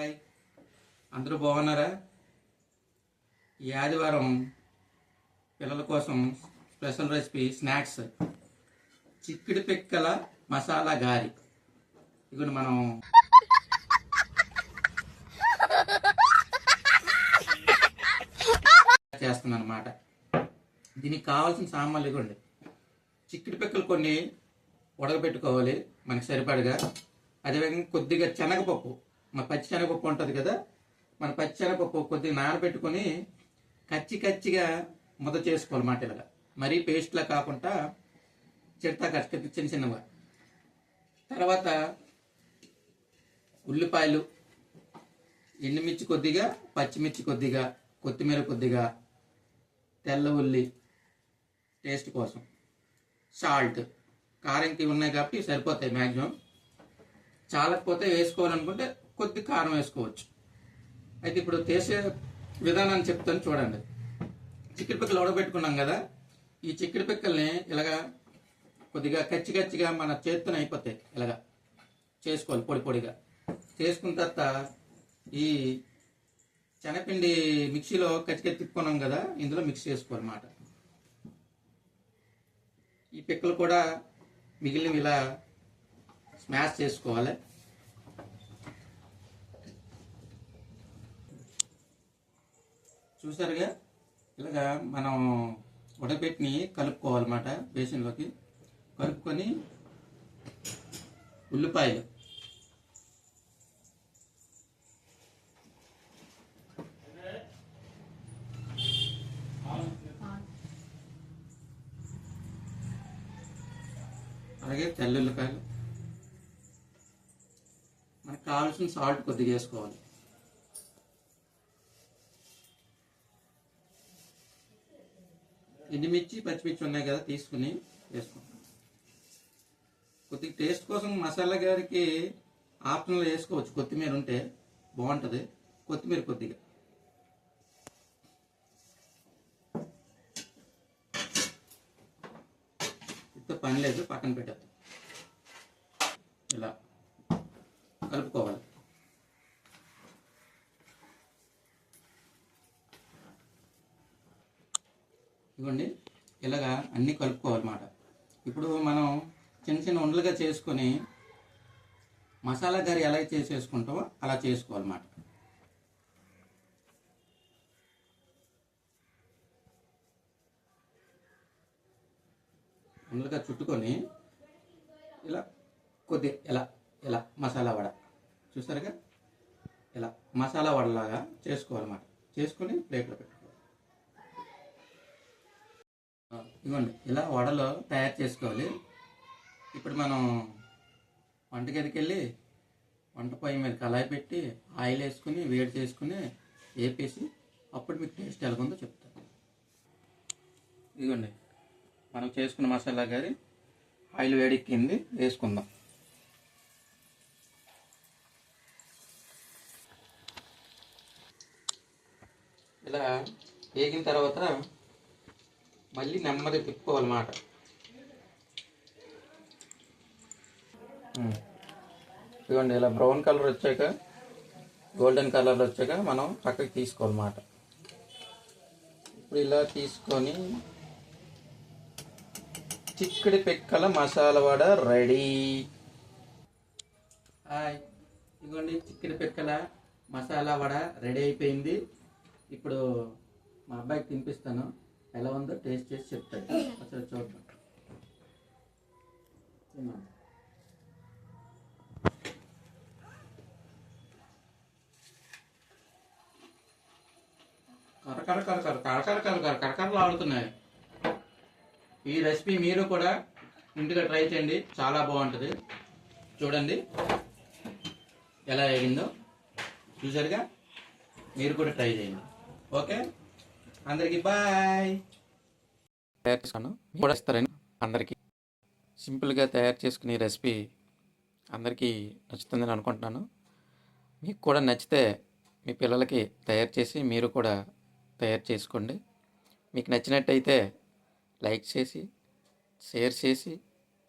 Hi, అందరూ బాగున్నారా? ఈ ఆదివారం పిల్లల కోసం స్పెషల్ రెసిపీ స్నాక్స్ చిక్కుడు పిక్కల మసాలా గారి. ఇదిగోండి మనం చేస్తున్నాం అనమాట. దీనికి కావాల్సిన సామాన్లు ఇవ్వండి. చిక్కుడు పిక్కలు కొన్ని ఉడకబెట్టుకోవాలి మనకి సరిపడగా. అదేవిధంగా కొద్దిగా శనగపప్పు, మన పచ్చి శనగపప్పు ఉంటుంది కదా, మన పచ్చి శనగపప్పు కొద్దిగా నానబెట్టుకొని కచ్చిగా ముద్ద చేసుకోవాలన్నమాట. ఇలాగా మరీ పేస్ట్లా కాకుండా చిడతా కచ్చి చిన్నగా. తర్వాత ఉల్లిపాయలు, ఎండుమిర్చి కొద్దిగా, పచ్చిమిర్చి కొద్దిగా, కొత్తిమీర కొద్దిగా, తెల్ల ఉల్లి టేస్ట్ కోసం, సాల్ట్, కారంకి ఉన్నాయి కాబట్టి సరిపోతాయి మ్యాక్సిమం. చాలకపోతే వేసుకోవాలనుకుంటే కొద్ది కారం వేసుకోవచ్చు. అయితే ఇప్పుడు చేసే విధానాన్ని చెప్తాను చూడండి. చిక్కుడు పిక్కలు ఉడకబెట్టుకున్నాం కదా, ఈ చిక్కుడు పిక్కల్ని ఇలాగా కొద్దిగా కచ్చిగా మన చేత్తోనే అయిపోతాయి. ఇలాగా చేసుకోవాలి పొడిగా. చేసుకున్న తర్వాత ఈ శనగపిండి మిక్సీలో కచ్చిగా తిప్పుకున్నాం కదా, ఇందులో మిక్స్ చేసుకోవాలన్నమాట. ఈ పిక్కలు కూడా మిగిలినవి ఇలా స్మాష్ చేసుకోవాలి. చూసారుగా, ఇలాగా మనం ఉడకబెట్టిని కలుపుకోవాలన్నమాట. బేసిన్లోకి కలుపుకొని ఉల్లిపాయలు, అలాగే తెల్లుల్లిపాయలు, మనకు కావాల్సిన సాల్ట్ కొద్దిగా వేసుకోవాలి. ఎండుమిర్చి, పచ్చిమిర్చి ఉన్నాయి కదా, తీసుకుని వేసుకుంటాం. కొద్దిగా టేస్ట్ కోసం మసాలా గారికి ఆప్షన్లో వేసుకోవచ్చు. కొత్తిమీర ఉంటే బాగుంటుంది. కొత్తిమీర కొద్దిగా, ఇంత పని లేదు, పక్కన పెట్టేద్దాం. ఇలా కలుపుకోవాలి. ఇవ్వండి, ఇలాగా అన్నీ కలుపుకోవాలన్నమాట. ఇప్పుడు మనం చిన్న ఉండలుగా చేసుకొని మసాలా కర్రీ ఎలా చేసేసుకుంటామో అలా చేసుకోవాలన్నమాట. ఉండలుగా చుట్టుకొని ఇలా కొద్దిగా ఇలా మసాలా వడ, చూసారుగా, ఇలా మసాలా వడలాగా చేసుకోవాలన్నమాట. చేసుకొని ప్లేట్లో పెట్టుకోవాలి. ఇవ్వండి, ఇలా వడలో తయారు చేసుకోవాలి. ఇప్పుడు మనం వంటగదికి వెళ్ళి వంట పొయ్యి మీద కళాయి పెట్టి ఆయిల్ వేసుకుని వేడి చేసుకుని వేపేసి అప్పుడు మీకు టేస్ట్ ఎలాగుందో చెప్తాను. ఇదిగోండి, మనం చేసుకున్న మసాలా గారి ఆయిల్ వేడెక్కింది, వేసుకుందాం. ఇలా వేగిన తర్వాత మళ్ళీ నెమ్మది తిప్పుకోవాలన్నమాట. ఇదిగోండి, ఇలా బ్రౌన్ కలర్ వచ్చాక, గోల్డెన్ కలర్ వచ్చాక మనం పక్కకి తీసుకోవాలన్నమాట. ఇప్పుడు ఇలా తీసుకొని చిక్కుడు పిక్కల మసాలా వడ రెడీ. హాయ్, ఇదిగోండి, చిక్కుడు పిక్కల మసాలా వడ రెడీ అయిపోయింది. ఇప్పుడు మా అబ్బాయికి తినిపిస్తాను, ఎలా ఉందో టేస్ట్ చేసి చెప్తాడు. అసలు చూద్దాం. కరకరలు ఆడుతున్నాయి. ఈ రెసిపీ మీరు కూడా ఇంటిగా ట్రై చేయండి, చాలా బాగుంటుంది. చూడండి ఎలా అయ్యిందో, చూసారుగా, మీరు కూడా ట్రై చేయండి. ఓకే, అందరికీ బాయ్. తయారు చేస్తాను, కూడా ఇస్తారని అందరికీ. సింపుల్గా తయారు చేసుకునే రెసిపీ అందరికీ నచ్చుతుందని అనుకుంటున్నాను. మీకు కూడా నచ్చితే మీ పిల్లలకి తయారు చేసి మీరు కూడా తయారు చేసుకోండి. మీకు నచ్చినట్టయితే లైక్ చేసి, షేర్ చేసి,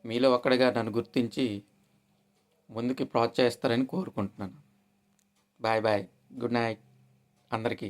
మీలో ఒక్కడిగా నన్ను గుర్తించి ముందుకి ప్రోత్సహిస్తారని కోరుకుంటున్నాను. బాయ్ బాయ్, గుడ్ నైట్ అందరికీ.